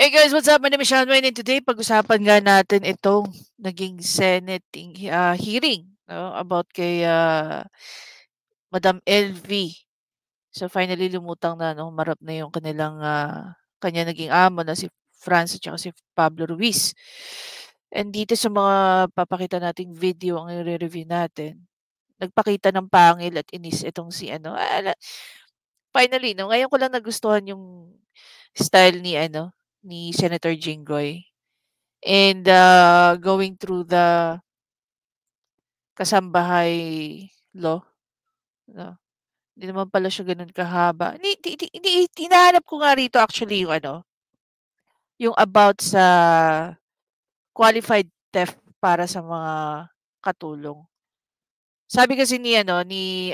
Hey guys, what's up? My name is Sean Wayne and today pag-usapan nga natin itong naging Senate hearing no, about kay Madam LV. So finally lumutang na no, marap na yung kanya naging amo na si Franz at saka si Pablo Ruiz. And dito sa mga papakita nating video ang i-review natin, nagpakita ng pangil at inis itong si finally no, ngayon ko lang nagustuhan yung style ni Senator Jinggoy. And, going through the kasambahay law, 'no. Hindi naman pala siya gano'n kahaba. Hinahanap ko nga rito actually yung about sa qualified theft para sa mga katulong. Sabi kasi ni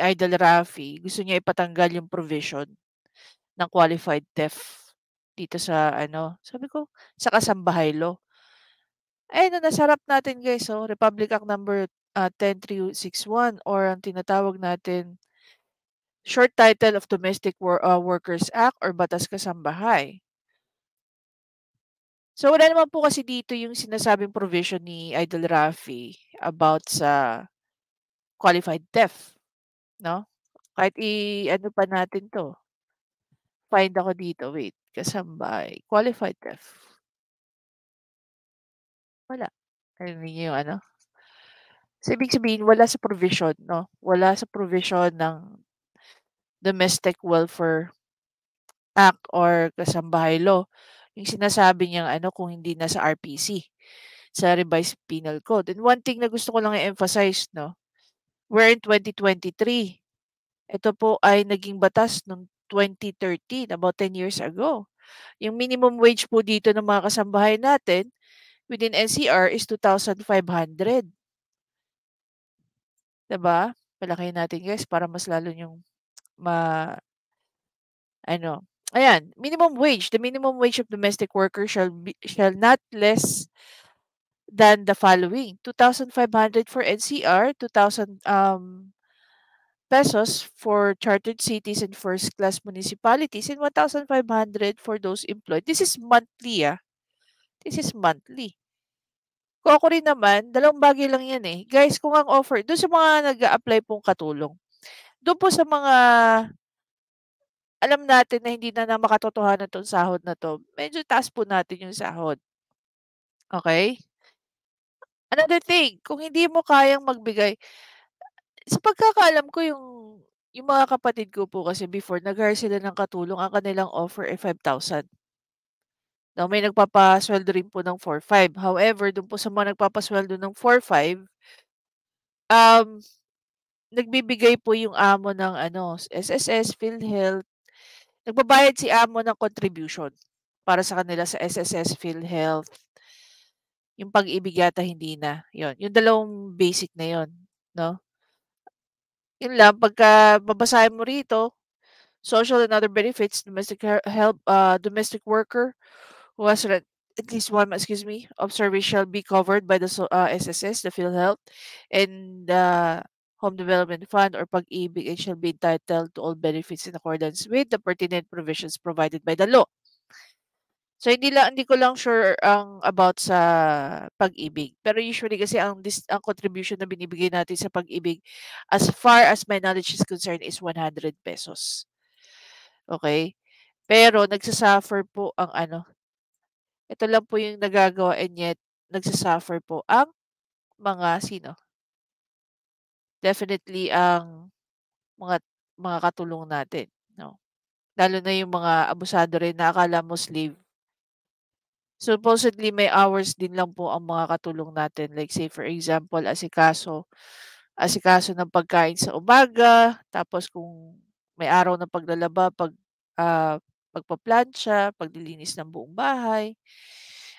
Idol Rafi, gusto niya ipatanggal yung provision ng qualified theft dito sa sabi ko, sa kasambahay law. Ayun na nasa harap natin guys, Republic Act number 10361 or ang tinatawag natin short title of Workers Act or Batas Kasambahay. So wala naman po kasi dito yung sinasabing provision ni Idol Rafi about sa qualified theft, 'no? Kahit i-ano pa natin 'to, find ako dito, wait, kasambahay, qualified theft, wala. Ayun yung so ibig sabihin wala sa provision 'no, wala sa provision ng Domestic Welfare Act or Kasambahay Law, yung sinasabi niyang kung hindi nasa RPC, sa Revised Penal Code. And one thing na gusto ko lang i-emphasize 'no, we're in 2023. Ito po ay naging batas noong 2013, about 10 years ago. Yung minimum wage po dito ng mga kasambahay natin within NCR is 2,500. 'Di ba? Palakihin natin guys para mas lalo niyong ma ano, ayan, minimum wage. The minimum wage of domestic workers shall not less than the following: 2,500 for NCR, 2,000 pesos for chartered cities and first class municipalities, and 1,500 for those employed. This is monthly, ah. This is monthly. Kung ako rin naman, dalawang bagay lang yan eh. Guys, kung ang offer, doon sa mga nag apply pong katulong, doon po sa mga alam natin na hindi na makatotohanan 'tong sahod na 'to, medyo taas po natin yung sahod, okey? Another thing, kung hindi mo kayang magbigay sa pagkakaalam ko yung mga kapatid ko po kasi before nag-hire sila ng katulong, ang kanilang offer ay 5,000. Now may nagpapasuweldo rin po ng 4,500. However, dun po sa mga nagpapasuweldo ng 4,500, um, nagbibigay po yung amo ng SSS, PhilHealth, nagbabayad si amo ng contribution para sa kanila sa SSS, PhilHealth. Yung Pag-ibig yata hindi na, yun. Yung dalawang basic na yun, 'no? Yun lang, pagka babasahin mo rito, social and other benefits, domestic worker who has at least one, excuse me, of service shall be covered by the SSS, the PhilHealth, and the Home Development Fund or Pag-ibig, and shall be entitled to all benefits in accordance with the pertinent provisions provided by the law. So hindi ko lang sure ang about sa Pag-ibig. Pero usually kasi ang contribution na binibigay natin sa Pag-ibig, as far as my knowledge is concerned, is 100 pesos. Okay? Pero nagsa-suffer po ang ito lang po yung nagagawa, and yet nagsa-suffer po ang mga sino? Definitely ang mga mga katulong natin, 'no? Lalo na yung mga abusado rin na akala mo slave. Supposedly may hours din lang po ang mga katulong natin. Like say for example, asikaso ng pagkain sa umaga, tapos kung may araw na paglalaba, pagpaplantsa, paglilinis ng buong bahay.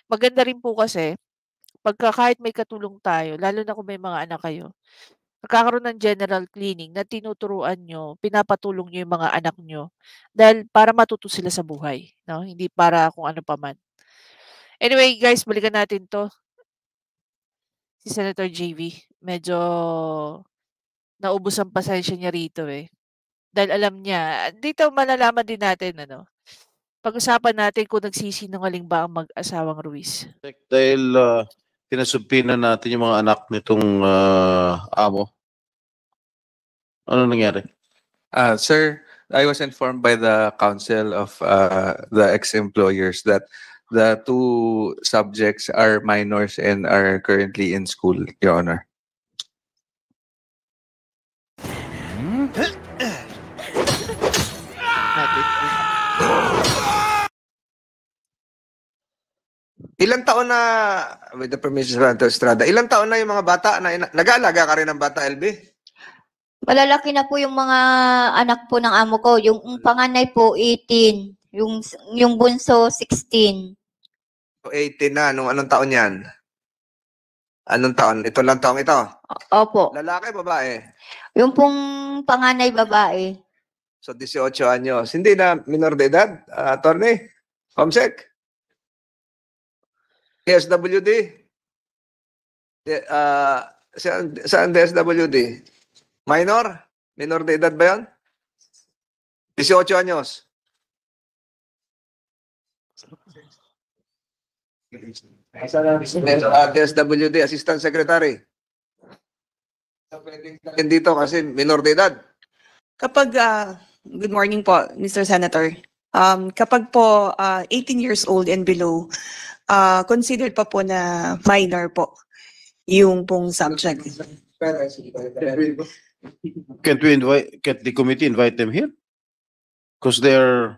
Maganda rin po kasi kahit may katulong tayo, lalo na kung may mga anak kayo, nagkakaroon ng general cleaning na tinuturuan niyo, pinapatulong niyo yung mga anak niyo dahil para matuto sila sa buhay, 'no? Hindi para kung ano pa man. Anyway guys, balikan natin 'to, si Senator JV. Medyo naubos ang pasensya niya rito, eh. Dahil alam niya dito malalaman din natin Pag-usapan natin kung nagsisinungaling ba ang mag-asawang Ruiz. Dahil pinasubpina natin yung mga anak nitong amo. Ano nangyari? Sir, I was informed by the council of the ex-employers that the two subjects are minors and are currently in school, Your Honor. Ilang taon na, with the permission of Senator Estrada, ilang taon na yung mga bata na nag-aalaga ka rin ng bata, LB? Malalaki na po yung mga anak po ng amo ko. Yung panganay po, 18. Yung bunso, 16. So 18 na, anong taon yan? Anong taon? Ito lang taong ito? Opo. Lalaki, babae? Yung pong panganay babae. So 18 anyos. Hindi na minor de edad, attorney? Comsec? DSWD? Saan DSWD? Minor? Minor de edad ba yan? 18 anyos. DSWD, Assistant Secretary. Dito kasi minor de edad. Kapag, good morning po, Mr. Senator. Kapag po 18 years old and below, considered pa po na minor po yung pong subject. Can't the committee invite them here? Because they're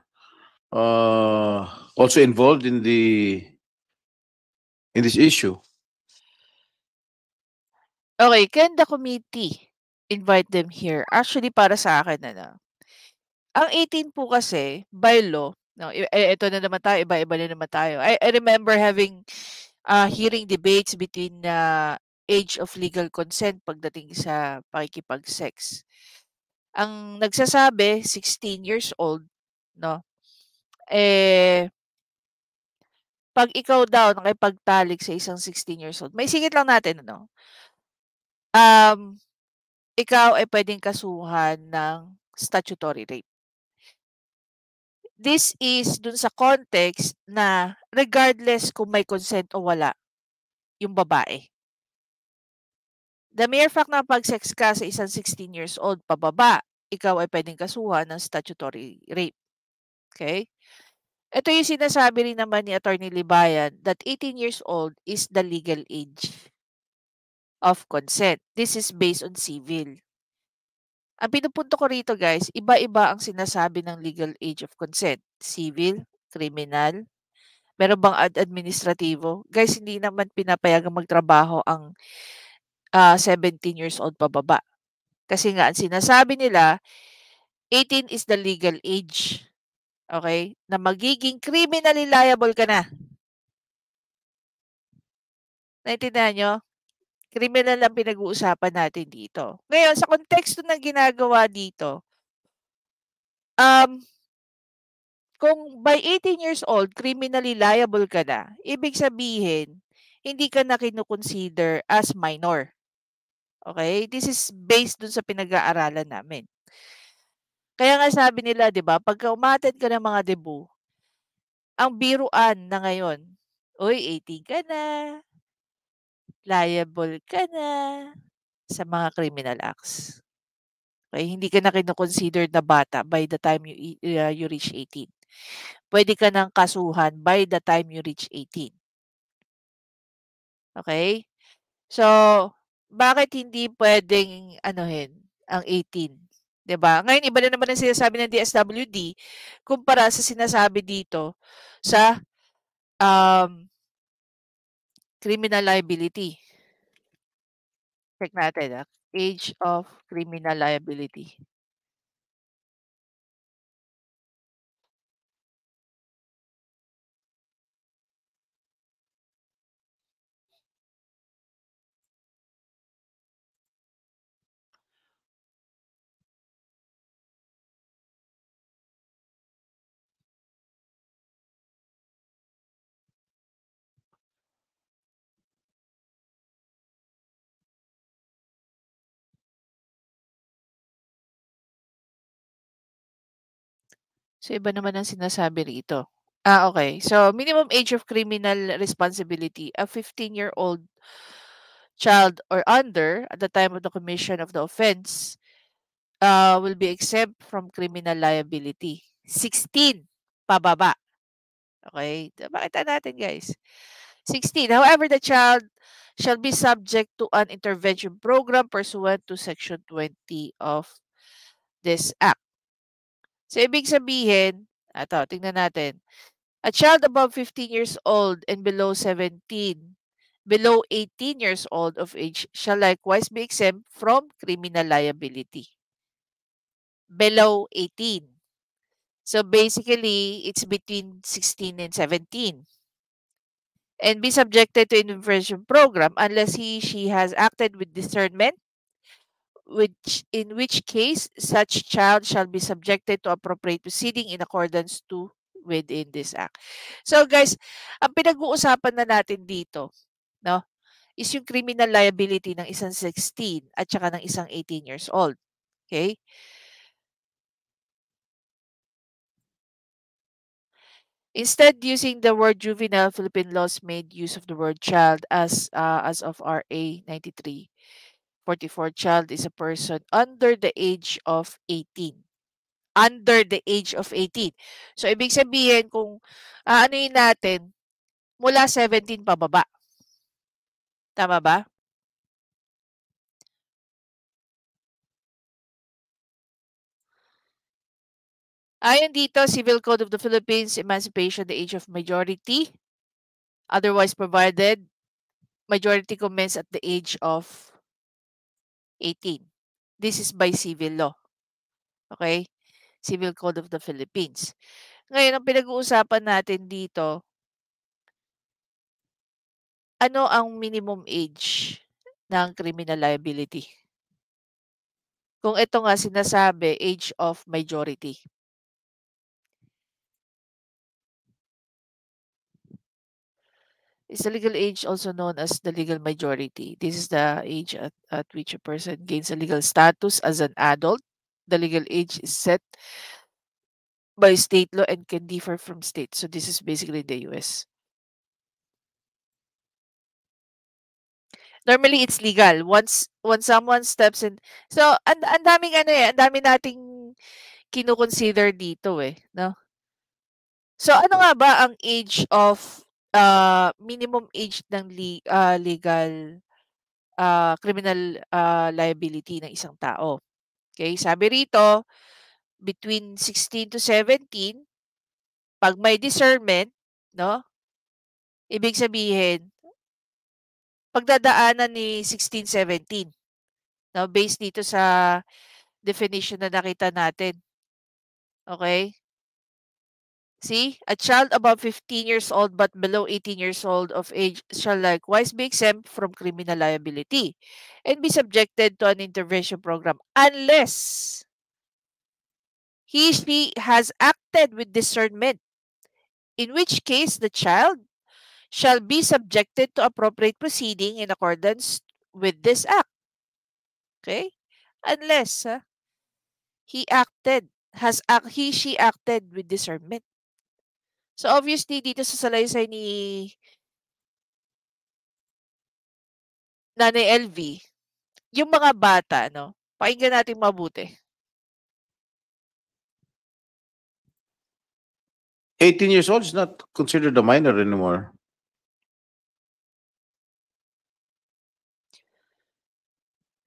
also involved in this issue. Okay, can the committee invite them here? Actually, para sa akin, ang 18 po kasi, by law, no, ito na naman tayo, iba-iba na naman tayo. I remember having hearing debates between age of legal consent pagdating sa pakikipag-sex. Ang nagsasabi, 16 years old, no? Pag ikaw daw nakipagtalik sa isang 16 years old, may singit lang natin, ano? Ikaw ay pwedeng kasuhan ng statutory rape. This is dun sa context na regardless kung may consent o wala yung babae. The mere fact na pag-sex ka sa isang 16 years old pababa, ikaw ay pwedeng kasuhan ng statutory rape. Okay? Ito yung sinasabi rin naman ni Attorney Libayan that 18 years old is the legal age of consent. This is based on civil. Ang pinupunto ko rito guys, iba-iba ang sinasabi ng legal age of consent. Civil, criminal, meron bang administrativo? Guys, hindi naman pinapayagang magtrabaho ang 17 years old pababa. Kasi nga, ang sinasabi nila, 18 is the legal age. Okay? Na magiging criminally liable ka na. Naintindihan nyo? Criminal ang pinag-uusapan natin dito. Ngayon, sa konteksto ng ginagawa dito, kung by 18 years old, criminally liable ka na, ibig sabihin, hindi ka na kinukonsider as minor. Okay? This is based dun sa pinag-aaralan namin. Kaya nga sabi nila, di ba, pagka umattend ka ng mga debut, ang biruan na ngayon, uy, 18 ka na, liable ka na sa mga criminal acts. Okay? Hindi ka na kinoconsider na bata by the time you reach 18. Pwede ka nang kasuhan by the time you reach 18. Okay? So, bakit hindi pwedeng anuhin ang 18? 'Di ba? Ngayon iba na naman ang sinasabi ng DSWD kumpara sa sinasabi dito sa criminal liability. Check natin, age of criminal liability. So, iba naman ang sinasabi rito. Okay. So, minimum age of criminal responsibility, a 15-year-old child or under at the time of the commission of the offense will be exempt from criminal liability. 16 pababa. Okay? Makita natin, guys. 16. However, the child shall be subject to an intervention program pursuant to Section 20 of this Act. So, ibig sabihin, tingnan natin. A child above 15 years old and below 18 years old of age shall likewise be exempt from criminal liability. Below 18. So basically, it's between 16 and 17. And be subjected to intervention program unless she has acted with discernment, in which case such child shall be subjected to appropriate proceeding in accordance to within this act. So guys, ang pinag-uusapan na natin dito, no, is yung criminal liability ng isang 16 at saka ng isang 18 years old. Okay? Instead, using the word juvenile, Philippine laws made use of the word child as of RA 9344. Child is a person under the age of 18. Under the age of 18. So, ibig sabihin, kung aanoyin natin, mula 17 pababa. Tama ba? Ayon dito, Civil Code of the Philippines, emancipation, the age of majority, otherwise provided, majority commence at the age of 18. This is by civil law. Okay? Civil Code of the Philippines. Ngayon, ang pinag-uusapan natin dito, ano ang minimum age ng criminal liability? Kung ito nga sinasabi, age of majority. Is the legal age also known as the legal majority? This is the age at which a person gains a legal status as an adult. The legal age is set by state law and can differ from state. So this is basically the US. Normally it's legal once someone steps in. So ang daming ang dami nating kino-consider dito no? So ano nga ba ang age of minimum age ng legal criminal liability ng isang tao? Okay, sabi rito between 16 to 17 pag may discernment, no? Ibig sabihin pagdadaanan ni 16, 17. No, based dito sa definition na nakita natin. Okay? See, a child above 15 years old but below 18 years old of age shall likewise be exempt from criminal liability and be subjected to an intervention program unless she has acted with discernment, in which case the child shall be subjected to appropriate proceeding in accordance with this act. Okay? Unless she acted with discernment. So obviously dito sa salaysay ni Nanay LV, yung mga bata, no? Pakinggan natin mabuti. 18 years old is not considered a minor anymore.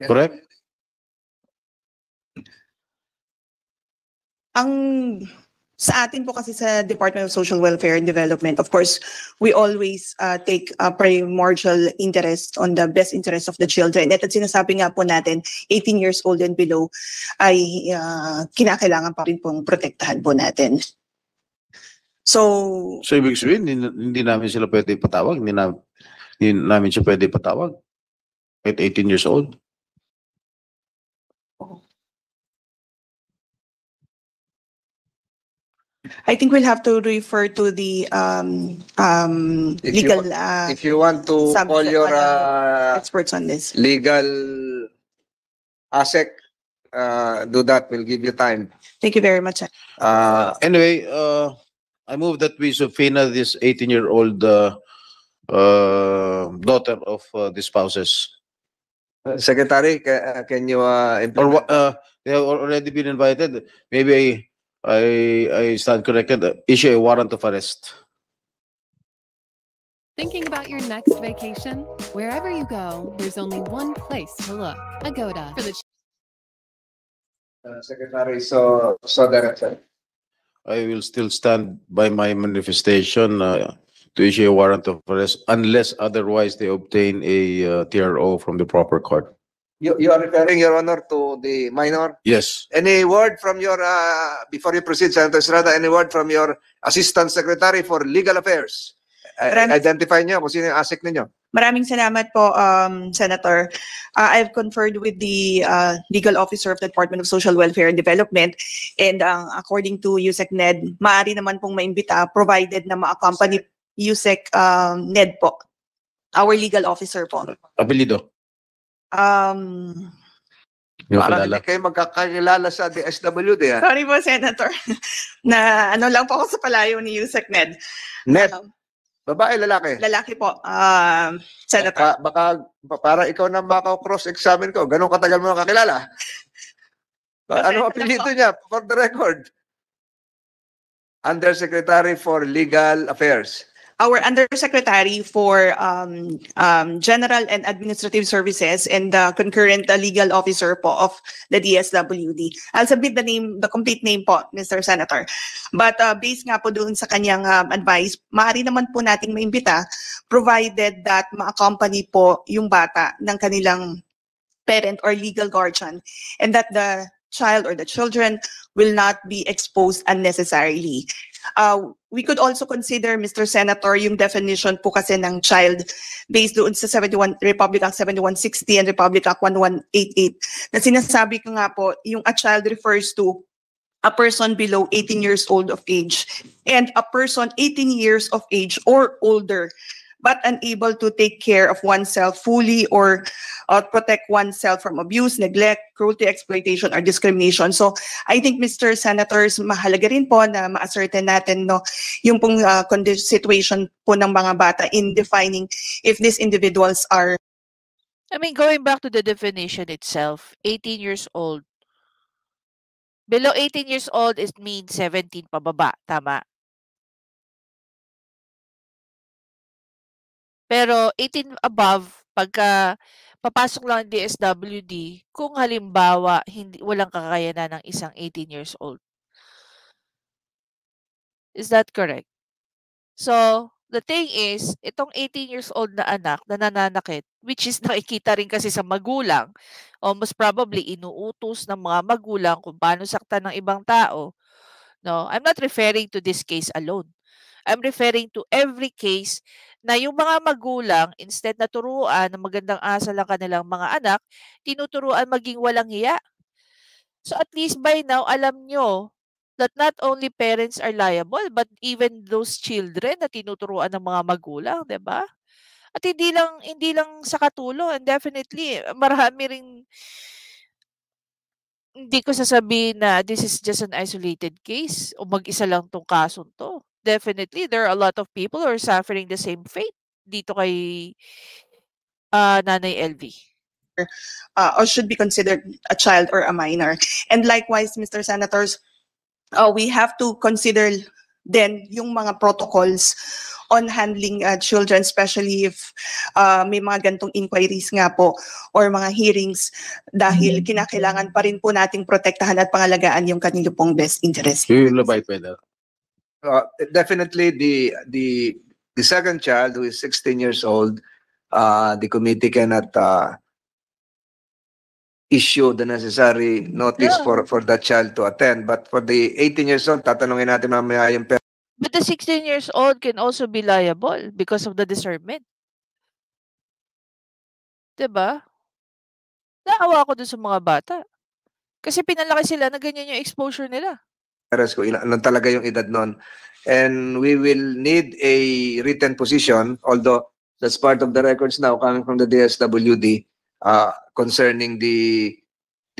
Correct? Ang sa atin po kasi sa Department of Social Welfare and Development, of course, we always take a primordial interest on the best interest of the children. At sinasabi nga po natin, 18 years old and below ay kinakailangan pa rin pong protektahan po natin. So ibig sabihin, hindi namin sila pwede ipatawag, hindi namin siya pwede ipatawag at 18 years old. I think we'll have to refer to the legal If you want to call your experts on this. legal ASEC, do that. We'll give you time. Thank you very much. Anyway, I move that we subpoena this 18-year-old daughter of the spouses. Secretary, can you Or implement? they have already been invited. Maybe I stand corrected. Issue a warrant of arrest. Thinking about your next vacation? Wherever you go, there's only one place to look. Agoda. For the Secretary, so director. I will still stand by my manifestation to issue a warrant of arrest unless otherwise they obtain a TRO from the proper court. You are referring, Your Honor, to the minor. Yes. Any word from your, before you proceed, Senator Estrada, any word from your Assistant Secretary for Legal Affairs? Identify niyo kung sino yung ASIC ninyo. Maraming salamat po, Senator. I've conferred with the legal officer of the Department of Social Welfare and Development, and according to USEC NED, maaari naman pong maimbita provided na ma-accompany USEC NED po, our legal officer po. Apelido. Yung Parang kilala. hindi kayo magkakakilala sa DSWD. Sorry po, Senator, na ano lang po ako sa palayo ni USEC NED. Net, babae, lalaki? Lalaki po, Senator. Baka para ikaw na maka-cross-examine ko, ganun katagal mo nakakilala. Ano apelido niya? For the record. Undersecretary for Legal Affairs. Our Undersecretary for General and Administrative Services and the concurrent legal officer po of the DSWD. I'll submit the complete name po, Mr. Senator. But based nga po doon sa kanyang advice, maaari naman po nating maimbita provided that ma-accompany po yung bata ng kanilang parent or legal guardian and that the child or the children will not be exposed unnecessarily. We could also consider, Mr. Senator, yung definition po kasi ng child based doon sa Republic Act 7160 and Republic Act 1188 na sinasabi ko nga po, yung a child refers to a person below 18 years old of age and a person 18 years of age or older but unable to take care of oneself fully or protect oneself from abuse, neglect, cruelty, exploitation, or discrimination. So I think, Mr. Senators, mahalaga rin po na ma-ascertain natin yung pong situation po ng mga bata in defining if these individuals are... I mean, going back to the definition itself, 18 years old. Below 18 years old is means 17 pababa, tama? Pero 18 above, pagka papasok lang ang DSWD, kung halimbawa walang kakayanan ng isang 18 years old. Is that correct? So, the thing is, itong 18 years old na anak na nananakit, which is nakikita rin kasi sa magulang, o most probably inuutos ng mga magulang kung paano saktan ng ibang tao. No, I'm not referring to this case alone. I'm referring to every case na yung mga magulang, instead na turuan ng magandang asal ang kanilang mga anak, tinuturuan maging walang hiya. So at least by now, alam nyo that not only parents are liable, but even those children na tinuturuan ng mga magulang, di ba? At hindi lang sa katulong, and definitely, marami ring hindi ko sasabihin na this is just an isolated case o mag-isa lang tong kasong to. Definitely, there are a lot of people who are suffering the same fate dito kay Nanay LV. Or should be considered a child or a minor. And likewise, Mr. Senators, we have to consider then yung mga protocols on handling children, especially if may mga gantong inquiries nga po or mga hearings dahil kinakailangan pa rin po nating protektahan at pangalagaan yung kanila pong best interest. You will abide by that. Definitely the second child who is 16 years old, the committee cannot issue the necessary notice for that child to attend. But for the 18 years old, tatanungin natin mamaya yung But the 16 years old can also be liable because of the discernment. Diba? Naawa ako dun sa mga bata. Kasi pinalaki sila na ganyan yung exposure nila. kung ilan talaga yung edad nun. And we will need a written position, although that's part of the records now coming from the DSWD concerning the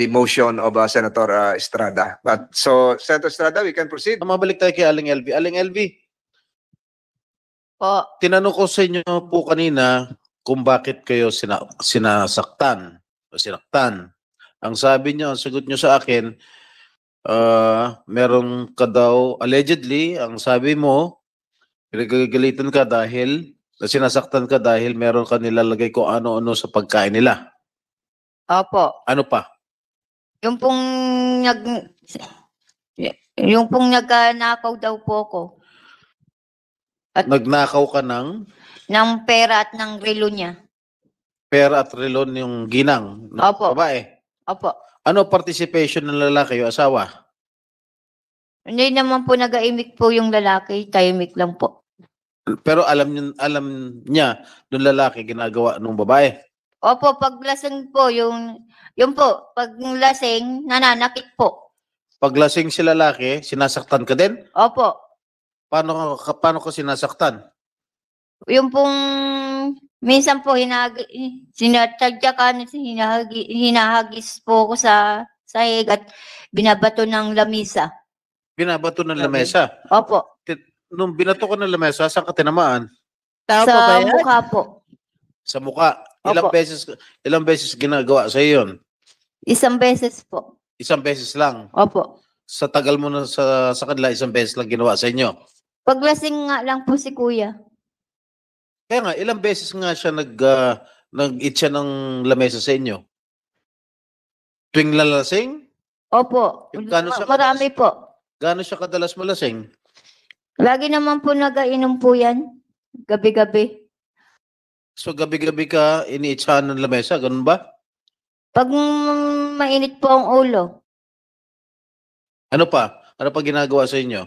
motion of Senator Estrada. But so, Senator Estrada, we can proceed. Mabalik tayo kay Aling LV. Aling LV, Po. Tinanong ko sa inyo po kanina kung bakit kayo sinasaktan o sinaktan. Ang sabi niyo, ang sagot niyo sa akin, meron ka daw, allegedly, ang sabi mo, pinagagalitan ka dahil, sinasaktan ka dahil meron ka nilalagay kung ano-ano sa pagkain nila. Opo. Ano pa? Yung pong nagnakaw daw po ko Nagnakaw ka ng ng pera at ng relo niya. pera at relon yung ginang ng Opo. babae. Opo. Ano participation ng lalaki o asawa? Hindi naman po nag-aimik po yung lalaki, tahimik lang po. Pero alam niya nung lalaki ginagawa nung babae. Opo, pag lasing po, yung po, pag lasing, nananakit po. Pag lasing si lalaki, sinasaktan ka din? Opo. Paano ka sinasaktan? Yung pong, minsan po, sinatadyakan, hinahagis po ko sa sahig at binabato ng lamisa. Binabato ng lamesa. Opo. Nung binato ka ng lamesa, saan ka tinamaan? Tao Sa pa ba yan? mukha po. Sa mukha. Opo. Ilang beses ginagawa sa iyo 'yon? Isang beses po. Isang beses lang. Opo. Sa tagal mo na sa kanila, isang beses lang ginawa sa inyo. Paglasing nga lang po si kuya. Kaya nga, ilang beses nga siya nag-eat siya ng lamesa sa inyo? Tuwing lalasing? Opo. Gaano siya Marami po. Gaano siya kadalas malasing? Lagi naman po nagainom po yan. Gabi-gabi. So gabi-gabi ka iniitsahan ng lamesa, ganun ba? Pag mainit po ang ulo, Ano pa? Ano pa ginagawa sa inyo?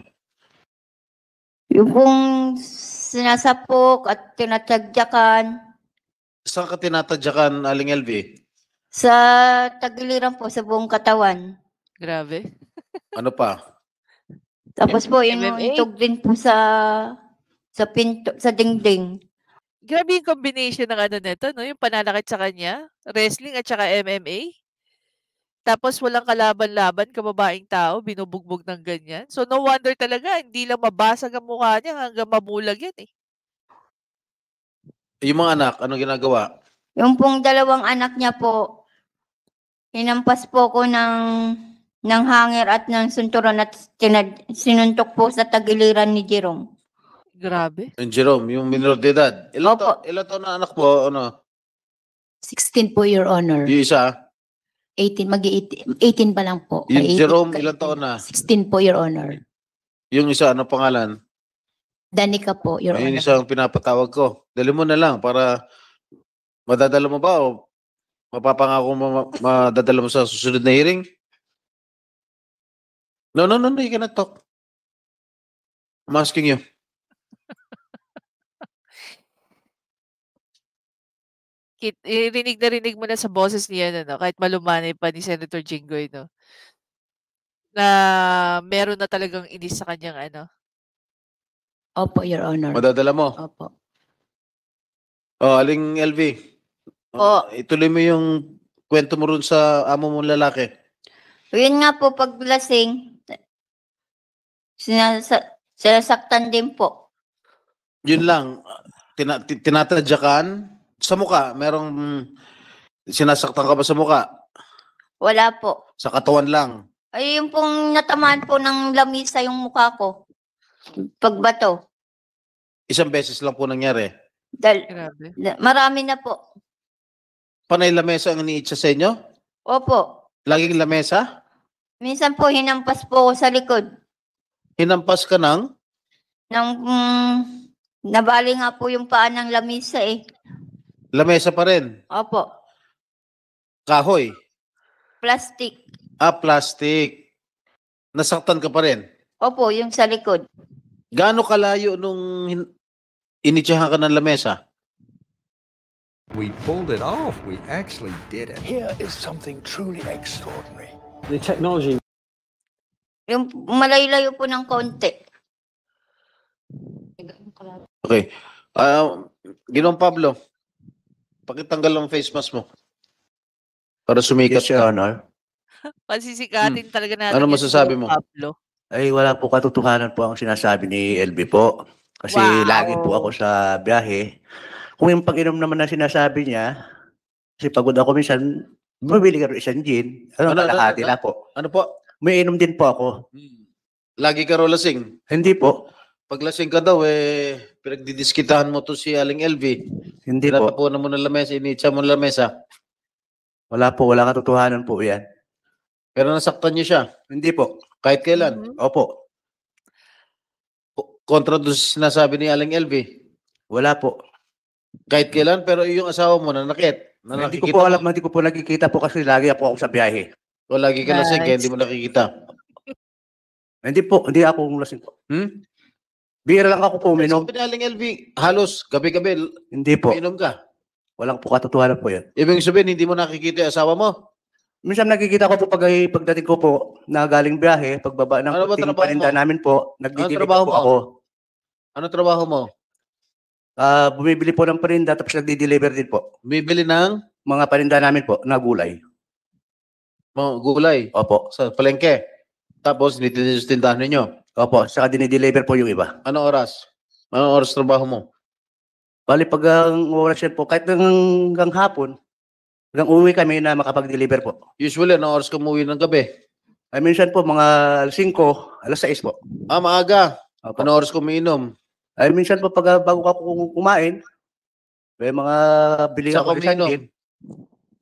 yung pong sinasapok at tinatagyakan Saan ka tinatadyakan, Aling LV? sa tagiliran po sa buong katawan. Grabe. Ano pa? Tapos po, MMA? inutog din po sa pinto, sa dingding. Grabe yung combination ng ano nito, no? Yung pananakit sa kanya, wrestling at saka MMA. Tapos walang kalaban-laban, kababaeng tao, binubugbog ng ganyan. So no wonder talaga, hindi lang mabasag ang mukha niya hanggang mabulag yan eh. Yung mga anak, ano ginagawa? Yung pong dalawang anak niya po, hinampas po ko ng hanger at ng sunturon at sinuntok po sa tagiliran ni Jerome. Grabe. Yung Jerome, yung minor de edad. Opo. Ilan taon na anak mo? Ano? 16 po, Your Honor. Yung isa? 18, mag-18 pa lang po. Yung 18 Jerome, ka- ilan taon na? 16 po, Your Honor. Yung isa, ano pangalan? Danica po, Your Ayun Honor. isang pinapatawag ko. Dali mo na lang para madadala mo ba o mapapangako mo madadala mo sa susunod na hearing? No, you cannot talk. I'm asking you. Rinig mo na sa boses niya, no? Kahit malumanay pa ni Senator Jinggoy, no? Na meron na talagang inis sa kanyang ano. Opo, Your Honor. Madadala mo. Opo. Oh, Aling LV. Po. Ituloy mo yung kwento mo rin sa amo mong lalaki. Yun nga po, pag lasing, sinasaktan din po. Yun lang. Tinatadyakan sa muka. Merong sinasaktan ka ba sa muka? Wala po. Sa katawan lang. Ay, yung pong natamaan po ng lamisa yung mukha ko. Pagbato. Isang beses lang po nangyari. Grabe. Marami na po. Panay lamesa ang iniitsa sa inyo? Opo. Laging lamesa? Minsan po, hinampas po ko sa likod. Hinampas ka ng? Nabali nga po yung paa ng lamisa eh. Lamesa pa rin. Opo. Kahoy. Plastic. Plastic. Nasaktan ka pa rin. Opo, yung sa likod. Gaano kalayo nung initsahan ka ng lamesa? We pulled it off. We actually did it. Here is something truly extraordinary. The technology. Yung malayo-layo po ng konti. Okay. Ginoong Pablo, pakitanggal ang face mask mo. Para sumikat Yes, Your ka. Honor. Pasisikatin talaga natin Ano yan si masasabi Ginoong mo? Pablo. Ay wala po katotohanan po ang sinasabi ni LB po. Kasi lagi po ako Wow. sa biyahe. Kung yung pag-inom naman na sinasabi niya, kasi pagod ako minsan, bumibili ka rin isang gin. Kalahati na po. Ano po? May inom din po ako. Lagi ka raw lasing. Hindi po. Pag lasing ka daw, pinagdidiskitahan mo to si Aling LV. Hindi po. Tinatapunan mo ng lamesa, initsa mo ng lamesa. Wala po, wala katotohanan po yan. Pero nasaktan niyo siya. Hindi po. Kahit kailan. Opo. Kontra doon sa sinasabi ni Aling LV. Wala po. Kahit kailan, pero yung asawa mo nanakit. Hindi ko po alam, hindi ko po nakikita po kasi lagi po ako sa biyahe. O lagi ka lasing, kaya hindi mo nakikita. Hindi po, hindi ako lasing po. Bira lang ako po uminom. Sabi ni Aling LV, halos gabi-gabi, Hindi po. uminom ka. Walang po katotohanan po yan. Ibig sabihin, hindi mo nakikita yung asawa mo. Minsan nakikita ko po pagdating ko po na galing biyahe, pagbaba ng Ano ba puting trabaho paninda mo? namin po, nagdidilig trabaho po mo? ako. Ano trabaho mo? Bumibili po ng paninda tapos nagdi-deliver din po. Bibili ng Mga paninda namin po na gulay. mga gulay Opo. sa palengke. Tapos, tindahan ninyo. Opo, saka dinideliver po yung iba. Anong oras? Anong oras trabaho mo? Bali pag ang oras yan po, kahit hanggang hapon, hanggang uwi kami na makapag-deliver po. Usually, anong oras ka umuwi ng gabi? Ay minsan po mga 5, alas 6 po. Maaga. Opo. Anong oras ka umiinom? Ay minsan po pag bago ako kumain, may mga bili Saan ako ka isang umiinom? gin.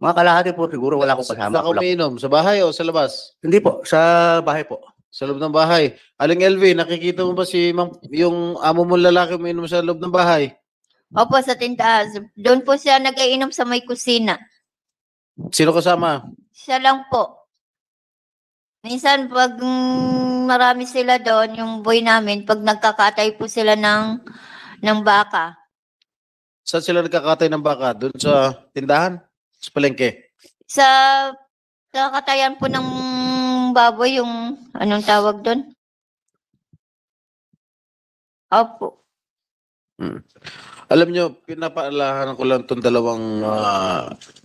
Mga kalahati po siguro wala akong Saan kasama. ka umiinom? Sa bahay o sa labas? Hindi po, sa bahay po. Sa loob ng bahay. Aling LV, nakikita mo ba yung amo mong lalaki umiinom sa loob ng bahay? Opo, sa tindahan. Doon po siya nag-iinom sa may kusina. Sino kasama? Siya lang po. Minsan pag marami sila doon, yung boy namin, pag nagkakatay po sila ng baka. Saan sila nagkakatay ng baka? Doon sa tindahan? Sa palengke? Sa kakatayan po ng baboy, yung anong tawag doon? Opo. Alam nyo, pinapaalahan ko lang itong dalawang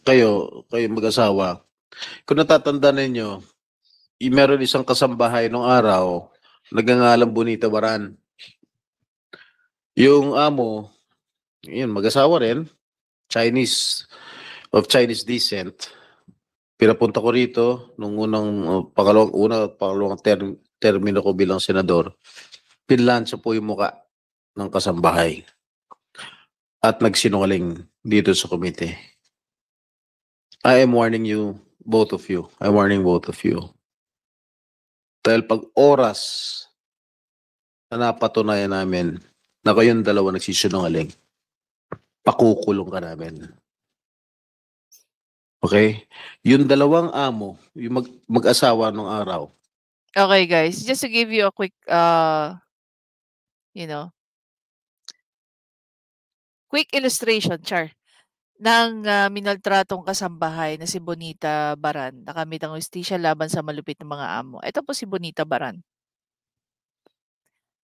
kayo mag-asawa. Kung natatandaan ninyo, meron isang kasambahay nung araw, nagngangalang Bonita Baran. Yung amo, yun, mag-asawa rin, of Chinese descent. Pinapunta ko rito nung pangalawang termino ko bilang senador. Pinlansya po yung muka ng kasambahay. At nagsinungaling dito sa komite. I am warning you, both of you. I'm warning both of you. Dahil pag oras na napatunayan namin na kayong dalawa nagsisinungaling, pakukulong ka namin. Okay? Yung dalawang amo, yung mag-asawa nung araw. Okay, guys, just to give you a quick, quick illustration, Char, ng minaltratong kasambahay na si Bonita Baran, nakamit ang hustisya laban sa malupit na mga amo. Ito po si Bonita Baran.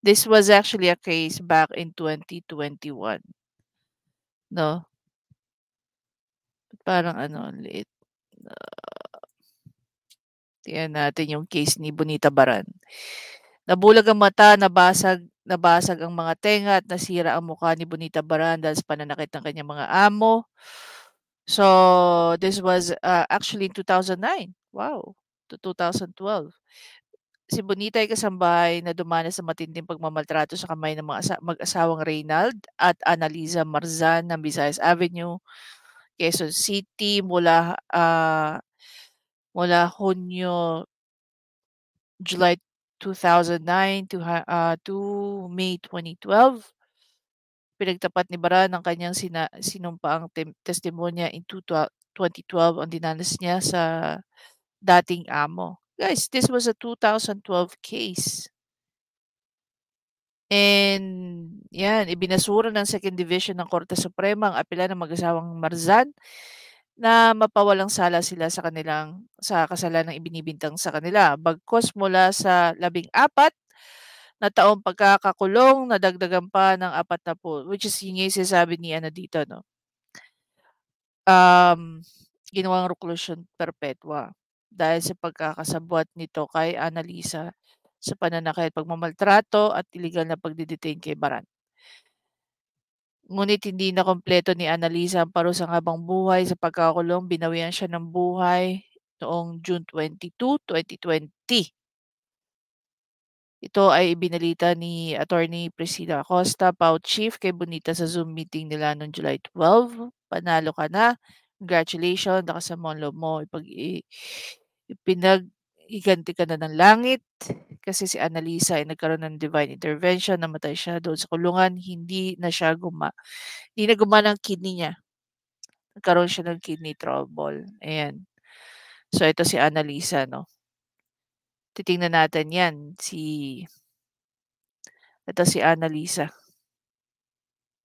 This was actually a case back in 2021. No? Parang liit. Tingnan natin yung case ni Bonita Baran. Nabulag ang mata, nabasag ang mga tenga at nasira ang mukha ni Bonita Baran dahil sa pananakit ng kanyang mga amo. So, this was actually in 2009. Wow. To 2012. Si Bonita ay kasambahay na dumanas sa matinding pagmamaltrato sa kamay ng mga mag-asawang Reynald at Annaliza Marzan ng Visayas Avenue, Quezon City mula July 2009 to May 2012. Pinagtapat ni Baran ang kanyang sinumpaang testimonya in 2012 ang dinanas niya sa dating amo. Guys, this was a 2012 case. And yan, ibinasura ng Second Division ng Korte Suprema ang apela ng mag-asawang Marzan na mapawalang sala sila sa kasalanang ibinibintang sa kanila. Bagkos mula sa 14 na taong pagkakakulong, nadagdagan pa ng 40, which is yung sinasabi ni dito, no? Ginawang reclusion perpetua dahil sa pagkakasabwat nito kay Annalisa sa pananakit, pagmamaltrato at illegal na pagdidetain kay Baran. Ngunit hindi na kumpleto ni Annalisa ang parusang habang buhay sa pagkakakulong. Binawian siya ng buhay noong June 22, 2020. Ito ay ibinalita ni Attorney Priscilla Acosta, PAO Chief, kay Bonita sa Zoom meeting nila noong July 12. Panalo ka na. Congratulations, lakas mo ang loob mo. Pinag-iganti ka na ng langit. Kasi si Annalisa ay nagkaroon ng divine intervention, namatay siya doon sa kulungan, hindi na gumana ang kidney niya. Nagkaroon siya ng kidney trouble. Ayan. So, ito si Annalisa, no? Titingnan natin yan. Ito si Annalisa.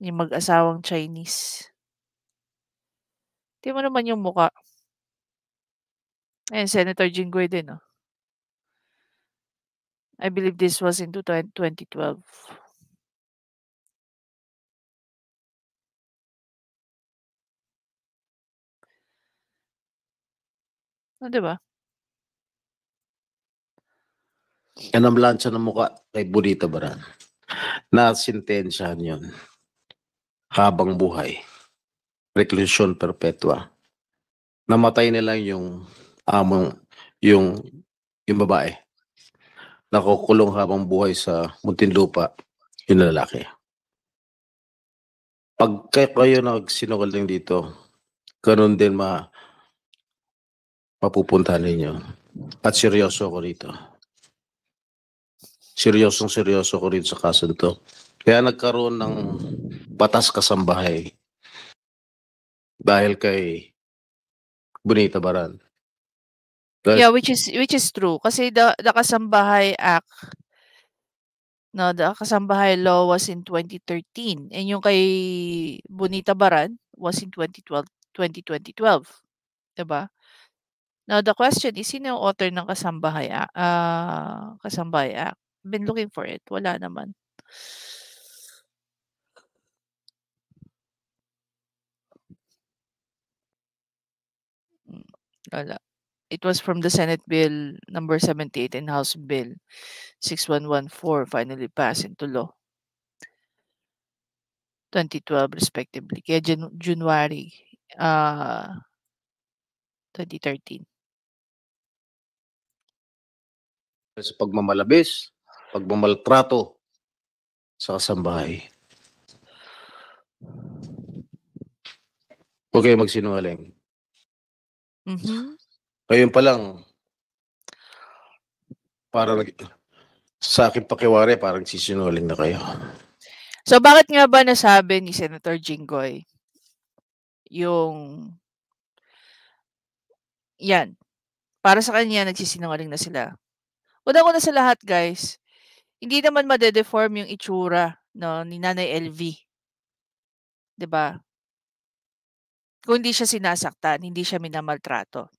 Yung mag-asawang Chinese. Tingnan mo naman yung mukha. Ayan, Senator Jinggoy din, no? I believe this was in 2012. Oh, diba? Yan ang lansya ng mukha kay Bonita Baran. Na-sentensyahan yun. Habang buhay. Reclusion perpetua. Namatay na lang yung yung babae. Nakukulong habang buhay sa Muntinlupa yung lalaki. Pag kayo nagsinungaling dito, ganun din mapupuntahan ninyo. At seryoso ko rito. Seryoso ko rin sa kaso nito. Kaya nagkaroon ng batas kasambahay dahil kay Bonita Baran. Yeah, which is true. Kasi the Kasambahay Act, no, the Kasambahay Law was in 2013. And yung kay Bonita Baran was in 2012. Diba? Now, the question is, sino yung author ng Kasambahay Act? I've been looking for it. Wala naman. Wala. It was from the Senate Bill number 78 and House Bill 6114, finally passed into law. 2012 respectively. Kaya January 2013. Sa pagmamalabis, pagmamaltrato sa kasambahay. Huwag kayo magsinungaling. Ngayon pa lang, parang sa akin pakiwari, parang sisinungaling na kayo. So, bakit nga ba nasabi ni Senator Jinggoy yung yan, para sa kanya nagsisinungaling na sila? Una-una sa lahat, guys, hindi naman madedeform yung itsura, no, ni Nanay LV. 'Di ba? Kung hindi siya sinasaktan, hindi siya minamaltrato.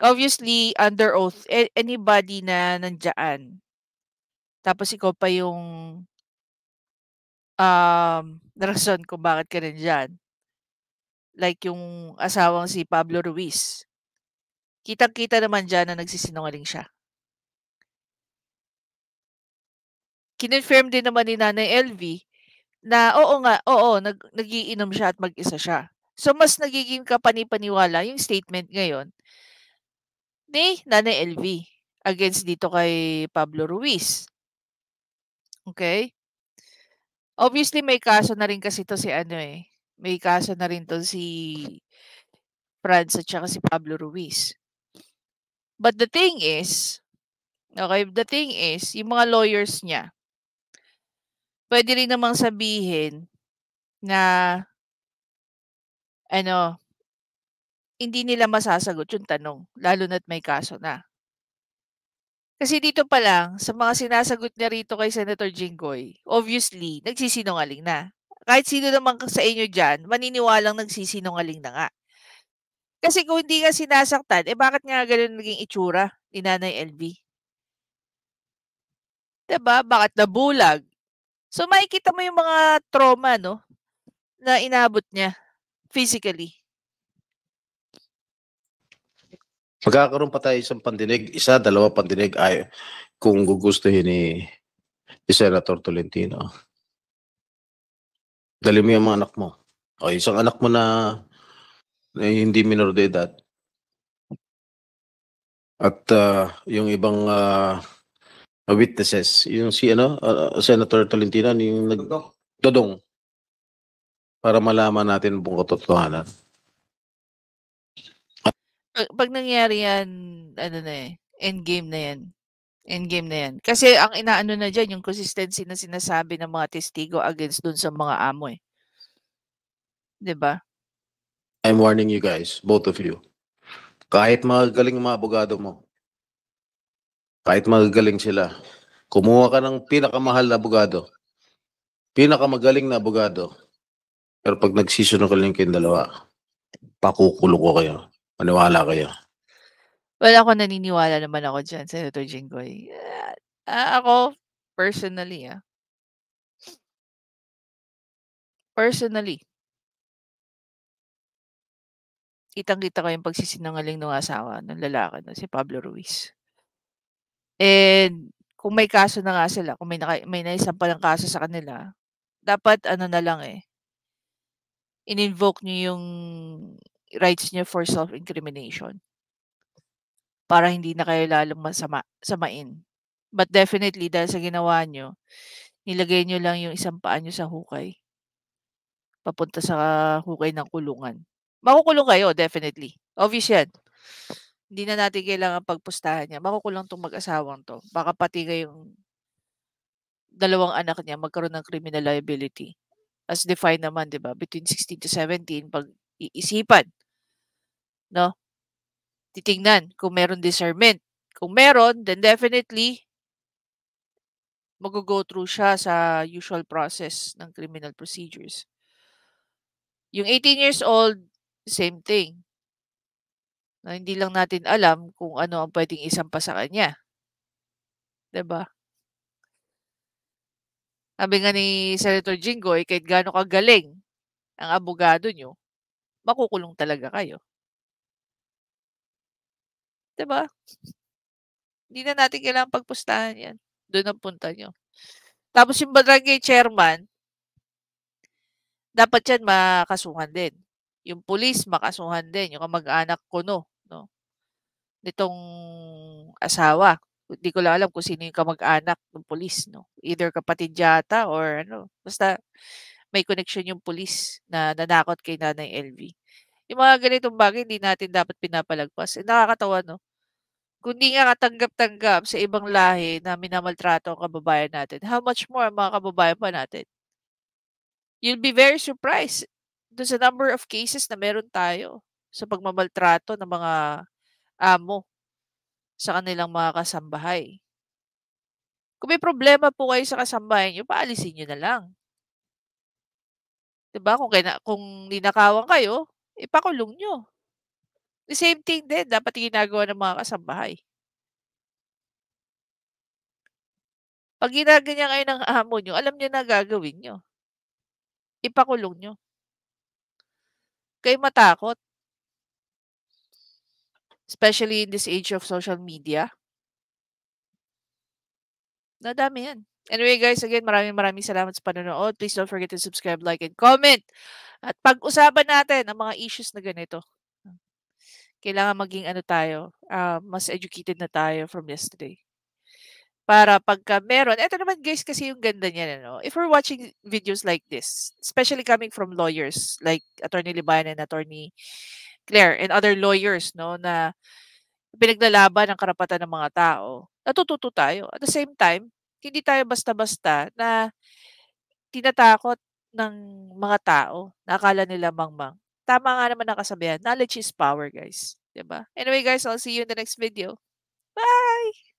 Obviously, under oath, anybody na nandiyan, tapos ikaw pa yung rason kung bakit ka nandiyan. Like yung asawang si Pablo Ruiz. Kitang-kita naman dyan na nagsisinungaling siya. Kinonfirm din naman ni Nanay LV na nagiinom siya at mag-isa siya. So, mas nagiging kapani-paniwala yung statement ngayon ni Nanay LV against dito kay Pablo Ruiz. Okay? Obviously, may kaso na rin kasi to si may kaso na rin to si Franz at saka si Pablo Ruiz. But the thing is, yung mga lawyers niya, pwede rin namang sabihin na hindi nila masasagot yung tanong, lalo na't may kaso na. Kasi dito pa lang, sa mga sinasagot niya rito kay Senator Jinggoy, obviously, nagsisinungaling na. Kahit sino naman sa inyo dyan, maniniwalang nagsisinungaling na nga. Kasi kung hindi ka sinasaktan, bakit nga ganun naging itsura ni Nanay LV? Diba? Bakit nabulag? So, makikita mo yung mga trauma, no? Na inabot niya physically. Magkakaroon pa tayo isang pandinig, dalawa pandinig ay kung gugustuhin ni Senator Tolentino. Dali mo yung mga anak mo. O, isang anak mo na hindi minor de edad. At yung ibang witnesses, yung si Senator Tolentino, yung Dodong, para malaman natin ang buong katotohanan. Pag nangyari yan, ano na eh, endgame na yan. Endgame na yan. Kasi ang inaano na dyan, yung consistency na sinasabi ng mga testigo against dun sa mga amo eh. 'Di ba? I'm warning you guys, both of you. Kahit magagaling mga abogado mo, kahit magagaling sila, kumuha ka ng pinakamahal na abogado, pinakamagaling na abogado, pero pag nagsisinungaling kayong dalawa, pakukulong ko kayo. Maniwala kayo. Well, ako naniniwala naman ako dyan, Senator Jinggoy. Ako, personally, kitang-kita ko yung pagsisinungaling ng asawa ng lalaki na si Pablo Ruiz. And kung may kaso na nga sila, kung may naisampalang kaso sa kanila, dapat ano na lang in-invoke niyo yung rights niyo for self-incrimination. Para hindi na kayo lalong samain. But definitely, dahil sa ginawa niyo, nilagay niyo lang yung isang paa niyo sa hukay. Papunta sa hukay ng kulungan. Makukulong kayo, definitely. Obvious yan. Hindi na natin kailangan pagpustahan niya. Makukulong tong mag-asawang to. Baka pati kayong dalawang anak niya magkaroon ng criminal liability. As defined naman, di ba? Between 16 to 17, pag iisipan. No? Titingnan kung meron discernment. Kung meron, then definitely, mag-go through siya sa usual process ng criminal procedures. Yung 18 years old, same thing. Na hindi lang natin alam kung ano ang pwedeng isampa sa kanya. 'Di ba? Sabi nga ni Senator Jinggoy, kahit gaano kagaling ang abogado nyo, makukulong talaga kayo. 'Di ba? Hindi na natin kailangang pagpustahan yan. Doon ang punta nyo. Tapos yung barangay chairman, dapat yan makasuhan din. Yung police, makasuhan din. Yung kamag-anak ko, no? Nitong asawa. Hindi ko lang alam kung sino yung kamag-anak ng police, no? Either kapatid yata or ano. Basta may connection yung police na nanakot kay Nanay LV. Yung mga ganitong bagay, hindi natin dapat pinapalagpas. Nakakatawa, no? Kung di nga katanggap-tanggap sa ibang lahi na minamaltrato ang kababayan natin, how much more ang mga kababayan pa natin? You'll be very surprised doon sa number of cases na meron tayo sa pagmamaltrato ng mga amo sa kanilang mga kasambahay. Kung may problema po kayo sa kasambahay niyo, paalisin niyo na lang. 'Di ba? Kung ninakawan kayo, ipakulong niyo. The same thing din dapat ginagawa ng mga kasambahay. Pag ginaganyan kayo ng amo niyo, alam niyo na gagawin niyo. Ipakulong niyo. Kayo matakot. Especially in this age of social media. Nadami yan. Anyway guys, again, maraming salamat sa panonood. Please don't forget to subscribe, like, and comment. At pag-usapan natin ang mga issues na ganito. Kailangan maging mas educated na tayo from yesterday. Para pagka meron, eto naman guys kasi yung ganda niyan, if we're watching videos like this, especially coming from lawyers like Attorney Libayan and Attorney Claire and other lawyers, na pinaglalaban ang karapatan ng mga tao, natututo tayo. At the same time, hindi tayo basta-basta na tinatakot ng mga tao na akala nila mangmang. Tama nga naman ang kasabihan, knowledge is power, guys. 'Di ba? Anyway guys, I'll see you in the next video. Bye!